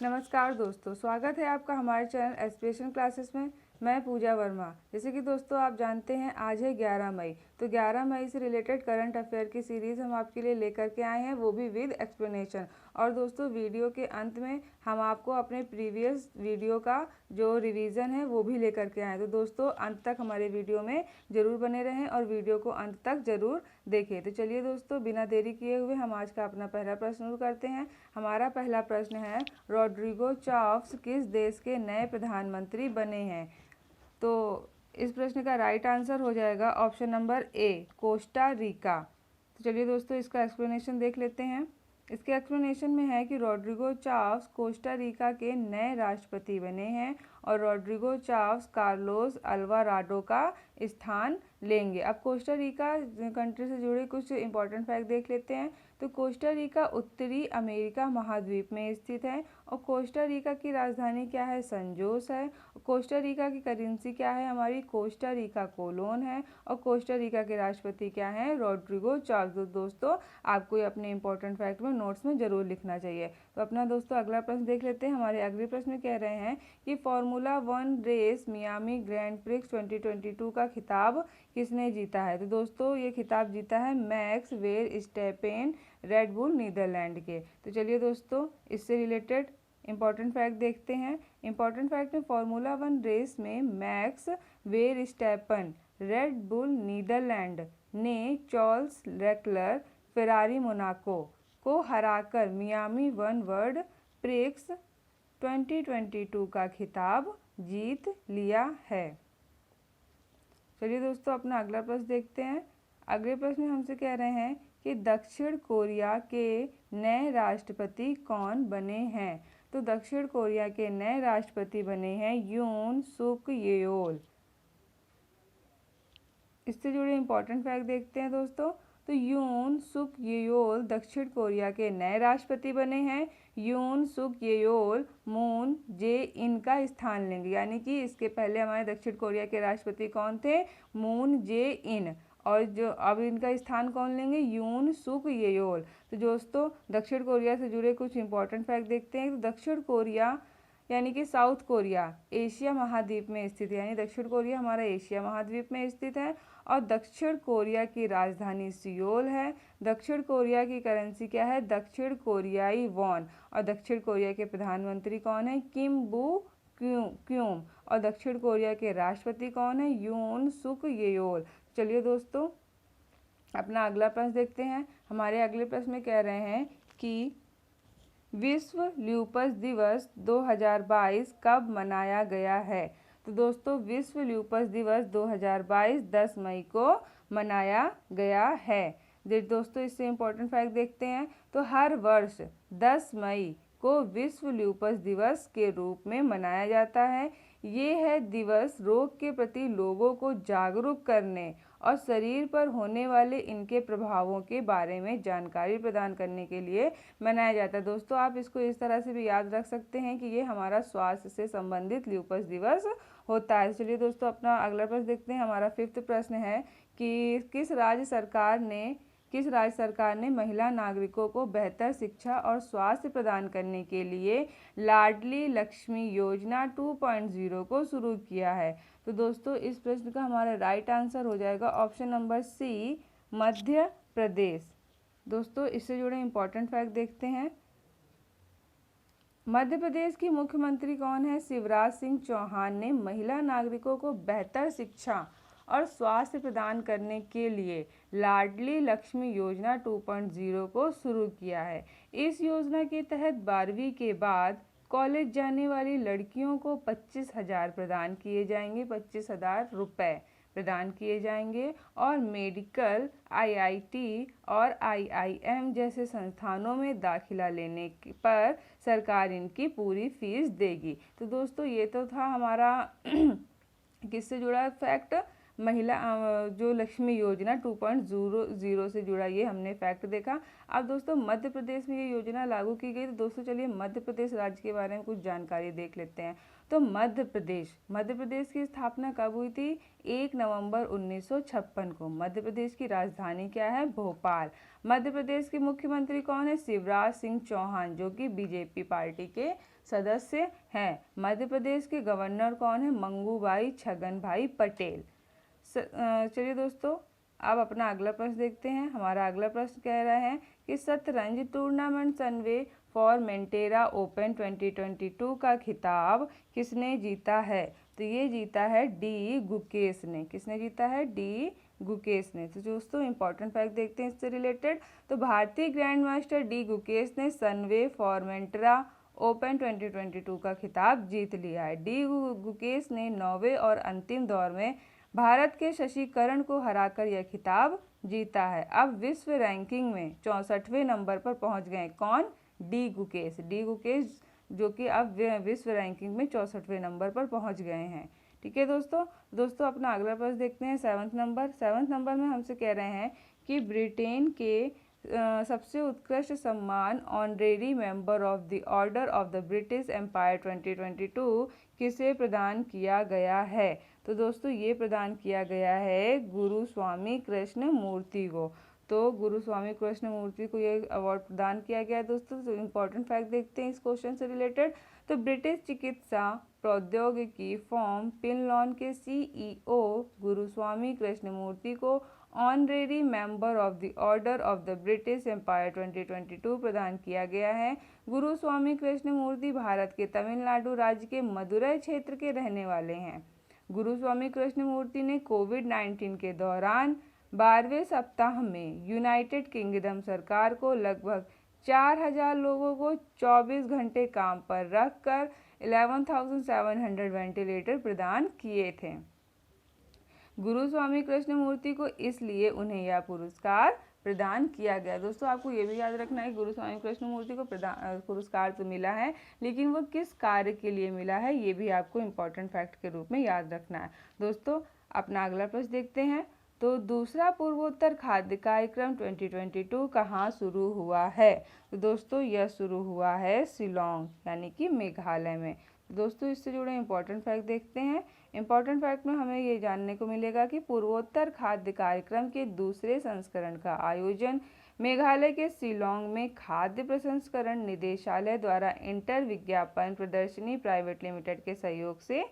नमस्कार दोस्तों, स्वागत है आपका हमारे चैनल एस्पिरेशन क्लासेस में। मैं पूजा वर्मा। जैसे कि दोस्तों आप जानते हैं आज है 11 मई, तो 11 मई से रिलेटेड करंट अफेयर की सीरीज़ हम आपके लिए लेकर के आए हैं, वो भी विद एक्सप्लेनेशन। और दोस्तों वीडियो के अंत में हम आपको अपने प्रीवियस वीडियो का जो रिवीजन है वो भी लेकर के आए। तो दोस्तों अंत तक हमारे वीडियो में ज़रूर बने रहें और वीडियो को अंत तक ज़रूर देखें। तो चलिए दोस्तों बिना देरी किए हुए हम आज का अपना पहला प्रश्न शुरू करते हैं। हमारा पहला प्रश्न है, रॉड्रिगो चाव्स किस देश के नए प्रधानमंत्री बने हैं? तो इस प्रश्न का राइट आंसर हो जाएगा option number A, Costa Rica. तो चलिए दोस्तों इसका एक्सप्लेनेशन देख लेते हैं। इसके एक्सप्लेनेशन में है कि रॉड्रिगो चाव्स कोस्टा रिका के नए राष्ट्रपति बने हैं और रॉड्रिगो चाव्स कार्लोस अल्वाराडो का स्थान लेंगे। अब कोस्टा रिका कंट्री से जुड़े कुछ इंपॉर्टेंट फैक्ट देख लेते हैं। तो कोस्टा रिका उत्तरी अमेरिका महाद्वीप में स्थित है और कोस्टा रिका की राजधानी क्या है? सैन जोस है। कोस्टा रिका की करेंसी क्या है? हमारी कोस्टा रिका कोलोन है। और कोस्टा रिका के राष्ट्रपति क्या हैं? रॉड्रिगो चाव्स। दोस्तों आपको अपने इंपॉर्टेंट फैक्ट में नोट्स में जरूर लिखना चाहिए। तो अपना दोस्तों अगला प्रश्न देख लेते हैं। हमारे अगले प्रश्न में कह रहे हैं कि formula 1 race Miami Grand Prix 2022 का खिताब किसने जीता है? तो दोस्तों ये खिताब जीता है Max Verstappen, Red Bull Netherlands के। तो चलिए दोस्तों इससे रिलेटेड इंपॉर्टेंट फैक्ट देखते हैं। इंपॉर्टेंट फैक्ट में फार्मूला 1 रेस में Max Verstappen, Red Bull Netherlands ने चार्ल्स लेक्लर, फेरारी मोनाको को हराकर मियामी वन वर्ल्ड प्रिक्स 2022 का खिताब जीत लिया है। चलिए दोस्तों अपना अगला प्रश्न देखते हैं। अगले प्रश्न में हमसे कह रहे हैं कि दक्षिण कोरिया के नए राष्ट्रपति कौन बने हैं? तो दक्षिण कोरिया के नए राष्ट्रपति बने हैं यून सुक येओल। इससे जुड़े इंपॉर्टेंट फैक्ट देखते हैं दोस्तों। तो यून सुक येओल दक्षिण कोरिया के नए राष्ट्रपति बने हैं। यून सुक येओल मून जे इन का स्थान लेंगे, यानी कि इसके पहले हमारे दक्षिण कोरिया के राष्ट्रपति कौन थे? मून जे इन। और जो अब इनका स्थान कौन लेंगे? यून सुक येओल। तो दोस्तों दक्षिण कोरिया से जुड़े कुछ इंपॉर्टेंट फैक्ट देखते हैं। तो दक्षिण कोरिया यानी कि साउथ कोरिया एशिया महाद्वीप में स्थित है, यानी दक्षिण कोरिया हमारा एशिया महाद्वीप में स्थित है। और दक्षिण कोरिया की राजधानी सियोल है। दक्षिण कोरिया की करेंसी क्या है? दक्षिण कोरियाई वॉन। और दक्षिण कोरिया के प्रधानमंत्री कौन है? किम बू क्यूम। और दक्षिण कोरिया के राष्ट्रपति कौन है? यून सुक येओल। चलिए दोस्तों अपना अगला प्रश्न देखते हैं। हमारे अगले प्रश्न में कह रहे हैं कि विश्व ल्यूपस दिवस 2022 कब मनाया गया है? तो दोस्तों विश्व ल्यूपस दिवस 2022 10 मई को मनाया गया है। दोस्तों इससे इंपॉर्टेंट फैक्ट देखते हैं। तो हर वर्ष 10 मई को विश्व ल्यूपस दिवस के रूप में मनाया जाता है। ये है दिवस रोग के प्रति लोगों को जागरूक करने और शरीर पर होने वाले इनके प्रभावों के बारे में जानकारी प्रदान करने के लिए मनाया जाता है। दोस्तों आप इसको इस तरह से भी याद रख सकते हैं कि ये हमारा स्वास्थ्य से संबंधित ल्यूपस दिवस होता है। चलिए दोस्तों अपना अगला प्रश्न देखते हैं। हमारा 5th प्रश्न है कि किस राज्य सरकार ने महिला नागरिकों को बेहतर शिक्षा और स्वास्थ्य प्रदान करने के लिए लाडली लक्ष्मी योजना 2.0 को शुरू किया है? तो दोस्तों इस प्रश्न का हमारा राइट आंसर हो जाएगा option number C, Madhya Pradesh. दोस्तों इससे जुड़े इंपॉर्टेंट फैक्ट देखते हैं। मध्य प्रदेश की मुख्यमंत्री कौन है? शिवराज सिंह चौहान ने महिला नागरिकों को बेहतर शिक्षा और स्वास्थ्य प्रदान करने के लिए लाडली लक्ष्मी योजना 2.0 को शुरू किया है। इस योजना के तहत 12वीं के बाद कॉलेज जाने वाली लड़कियों को 25,000 प्रदान किए जाएंगे, 25,000 रुपये प्रदान किए जाएंगे। और मेडिकल, आईआईटी और आईआईएम जैसे संस्थानों में दाखिला लेने पर सरकार इनकी पूरी फीस देगी। तो दोस्तों ये तो था हमारा किससे जुड़ा फैक्ट? महिला जो लक्ष्मी योजना 2.00 से जुड़ा, ये हमने फैक्ट देखा। अब दोस्तों मध्य प्रदेश में ये योजना लागू की गई, तो दोस्तों चलिए मध्य प्रदेश राज्य के बारे में कुछ जानकारी देख लेते हैं। तो मध्य प्रदेश की स्थापना कब हुई थी? 1 नवंबर 1956 को। मध्य प्रदेश की राजधानी क्या है? भोपाल। मध्य प्रदेश के मुख्यमंत्री कौन है? शिवराज सिंह चौहान, जो कि बीजेपी पार्टी के सदस्य हैं। मध्य प्रदेश के गवर्नर कौन है? मंगूभाई छगन भाई पटेल। चलिए दोस्तों, अब अपना अगला प्रश्न देखते हैं। हमारा अगला प्रश्न कह रहा है कि शतरंज टूर्नामेंट सनवे फॉर्मेंटेरा ओपन 2022 का खिताब किसने जीता है? तो ये जीता है डी गुकेश ने। किसने जीता है? डी गुकेश ने। तो दोस्तों इंपॉर्टेंट फैक्ट देखते हैं इससे रिलेटेड। तो भारतीय ग्रैंड मास्टर डी गुकेश ने सनवे फॉर्मेंटेरा ओपन 2022 का खिताब जीत लिया है। डी गुकेश ने 9वें और अंतिम दौर में भारत के शशि करण को हराकर यह खिताब जीता है। अब विश्व रैंकिंग में 64वें नंबर पर पहुंच गए। कौन? डी गुकेश जो कि अब विश्व रैंकिंग में 64वें नंबर पर पहुंच गए हैं। ठीक है दोस्तों अपना अगला प्रश्न देखते हैं। 7वें नंबर में हमसे कह रहे हैं कि ब्रिटेन के सबसे उत्कृष्ट सम्मान honorary member of the Order of the British Empire 2022 किसे प्रदान किया गया है? तो दोस्तों ये प्रदान किया गया है गुरु स्वामी कृष्ण मूर्ति को। तो गुरु स्वामी कृष्ण मूर्ति को ये अवार्ड प्रदान किया गया है दोस्तों। तो इम्पोर्टेंट फैक्ट देखते हैं इस क्वेश्चन से रिलेटेड। तो ब्रिटिश चिकित्सा प्रौद्योगिकी फर्म पिनलॉन के CEO गुरु स्वामी कृष्ण मूर्ति को honorary member of the Order of the British Empire 2022 प्रदान किया गया है। गुरु स्वामी कृष्ण मूर्ति भारत के तमिलनाडु राज्य के मदुरई क्षेत्र के रहने वाले हैं। गुरु स्वामी कृष्ण मूर्ति ने कोविड-19 के दौरान 12वें सप्ताह में यूनाइटेड किंगडम सरकार को लगभग 4000 लोगों को 24 घंटे काम पर रखकर 11,700 वेंटिलेटर प्रदान किए थे। गुरु स्वामी कृष्ण मूर्ति को इसलिए उन्हें यह पुरस्कार प्रदान किया गया। दोस्तों आपको ये भी याद रखना है गुरु स्वामी कृष्ण मूर्ति को पुरस्कार तो मिला है, लेकिन वो किस कार्य के लिए मिला है ये भी आपको इम्पोर्टेंट फैक्ट के रूप में याद रखना है। दोस्तों अपना अगला प्रश्न देखते हैं। तो दूसरा पूर्वोत्तर खाद्य कार्यक्रम 2022 कहाँ शुरू हुआ है? तो दोस्तों यह शुरू हुआ है शिलोंग यानी कि मेघालय में। दोस्तों इससे जुड़े इम्पोर्टेंट फैक्ट देखते हैं। इम्पोर्टेंट फैक्ट में हमें ये जानने को मिलेगा कि पूर्वोत्तर खाद्य कार्यक्रम के दूसरे संस्करण का आयोजन मेघालय के शिलोंग में खाद्य प्रसंस्करण निदेशालय द्वारा इंटर विज्ञापन प्रदर्शनी प्राइवेट लिमिटेड के सहयोग से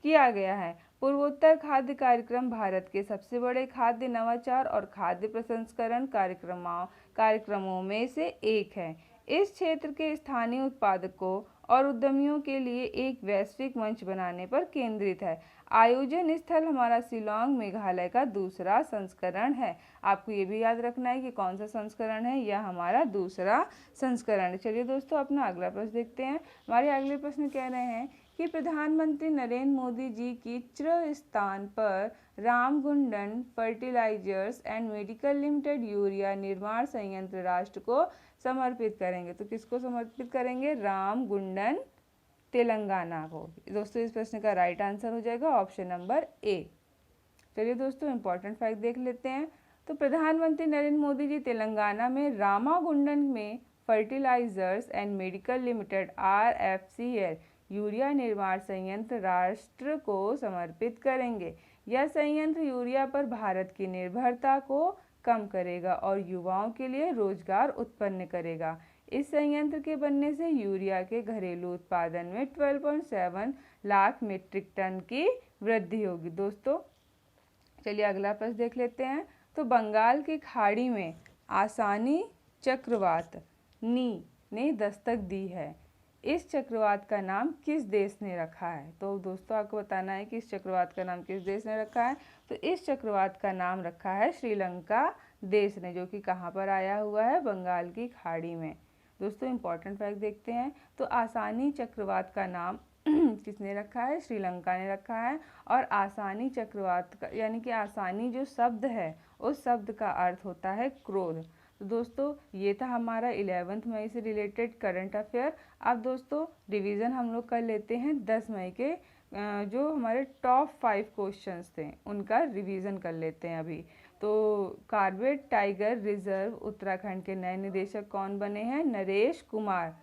किया गया है। पूर्वोत्तर खाद्य कार्यक्रम भारत के सबसे बड़े खाद्य नवाचार और खाद्य प्रसंस्करण कार्यक्रमों में से एक है। इस क्षेत्र के स्थानीय उत्पादकों और उद्यमियों के लिए एक वैश्विक मंच बनाने पर केंद्रित है। आयोजन स्थल हमारा शिलोंग मेघालय का दूसरा संस्करण है। आपको ये भी याद रखना है कि कौन सा संस्करण है, यह हमारा दूसरा संस्करण है। चलिए दोस्तों अपना अगला प्रश्न देखते हैं। हमारे अगले प्रश्न कह रहे हैं कि प्रधानमंत्री नरेंद्र मोदी जी की चिर स्थान पर Ramagundam fertilizers and medical limited urea निर्माण संयंत्र राष्ट्र को समर्पित करेंगे। तो किसको समर्पित करेंगे? रामगुंडम तेलंगाना को। दोस्तों इस प्रश्न का राइट आंसर हो जाएगा ऑप्शन नंबर ए। चलिए दोस्तों इंपॉर्टेंट फैक्ट देख लेते हैं। तो प्रधानमंत्री नरेंद्र मोदी जी तेलंगाना में रामागुंडम में fertilizers and medical limited RFCL urea निर्माण संयंत्र राष्ट्र को समर्पित करेंगे। यह संयंत्र यूरिया पर भारत की निर्भरता को कम करेगा और युवाओं के लिए रोजगार उत्पन्न करेगा। इस संयंत्र के बनने से यूरिया के घरेलू उत्पादन में 12.7 लाख मीट्रिक टन की वृद्धि होगी। दोस्तों चलिए अगला प्रश्न देख लेते हैं। तो बंगाल की खाड़ी में आसानी चक्रवात नी ने दस्तक दी है। इस चक्रवात का नाम किस देश ने रखा है? तो दोस्तों आपको बताना है कि इस चक्रवात का नाम किस देश ने रखा है। तो इस चक्रवात का नाम रखा है श्रीलंका देश ने, जो कि कहाँ पर आया हुआ है? बंगाल की खाड़ी में। दोस्तों इंपॉर्टेंट फैक्ट देखते हैं। तो आसानी चक्रवात का नाम किसने रखा है? श्रीलंका ने रखा है। और आसानी चक्रवात का यानी कि आसानी जो शब्द है उस शब्द का अर्थ होता है क्रोध। तो दोस्तों ये था हमारा 11 मई से रिलेटेड करंट अफेयर। अब दोस्तों रिवीजन हम लोग कर लेते हैं 10 मई के जो हमारे टॉप 5 क्वेश्चंस थे उनका रिवीजन कर लेते हैं अभी। तो कॉर्बेट टाइगर रिजर्व उत्तराखंड के नए निदेशक कौन बने हैं? नरेश कुमार।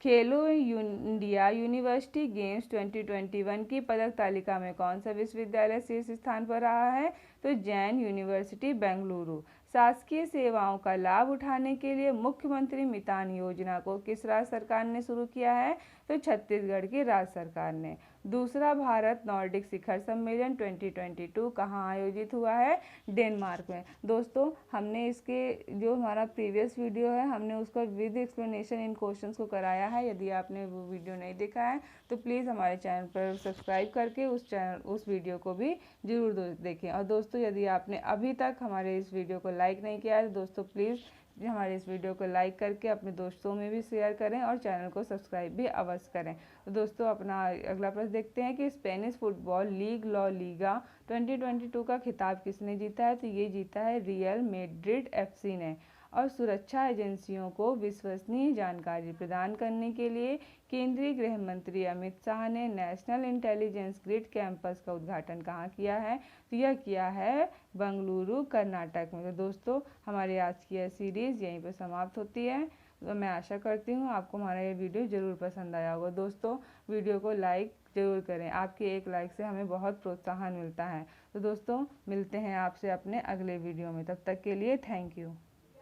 खेलो इंडिया यूनिवर्सिटी गेम्स 2021 की पदक तालिका में कौन सा विश्वविद्यालय शीर्ष स्थान पर रहा है? तो जैन यूनिवर्सिटी बेंगलुरु। शासकीय सेवाओं का लाभ उठाने के लिए मुख्यमंत्री मितान योजना को किस राज्य सरकार ने शुरू किया है? तो छत्तीसगढ़ की राज्य सरकार ने। दूसरा भारत नॉर्डिक शिखर सम्मेलन 2022 कहाँ आयोजित हुआ है? डेनमार्क में। दोस्तों हमने इसके जो हमारा प्रीवियस वीडियो है हमने उसका विद एक्सप्लेनेशन इन क्वेश्चंस को कराया है। यदि आपने वो वीडियो नहीं देखा है तो प्लीज़ हमारे चैनल पर सब्सक्राइब करके उस वीडियो को भी ज़रूर देखें। और दोस्तों यदि आपने अभी तक हमारे इस वीडियो को लाइक नहीं किया है तो दोस्तों प्लीज़ हमारे इस वीडियो को लाइक करके अपने दोस्तों में भी शेयर करें और चैनल को सब्सक्राइब भी अवश्य करें। तो दोस्तों अपना अगला प्रश्न देखते हैं कि Spanish football league La Liga 2022 का खिताब किसने जीता है? तो ये जीता है रियल मैड्रिड एफसी ने। और सुरक्षा एजेंसियों को विश्वसनीय जानकारी प्रदान करने के लिए केंद्रीय गृह मंत्री अमित शाह ने नेशनल इंटेलिजेंस ग्रिड कैंपस का उद्घाटन कहाँ किया है? तो यह किया है बेंगलुरु कर्नाटक में। तो दोस्तों हमारी आज की यह सीरीज़ यहीं पर समाप्त होती है। तो मैं आशा करती हूँ आपको हमारा ये वीडियो ज़रूर पसंद आया होगा। दोस्तों वीडियो को लाइक ज़रूर करें, आपके एक लाइक से हमें बहुत प्रोत्साहन मिलता है। तो दोस्तों मिलते हैं आपसे अपने अगले वीडियो में, तब तक के लिए थैंक यू।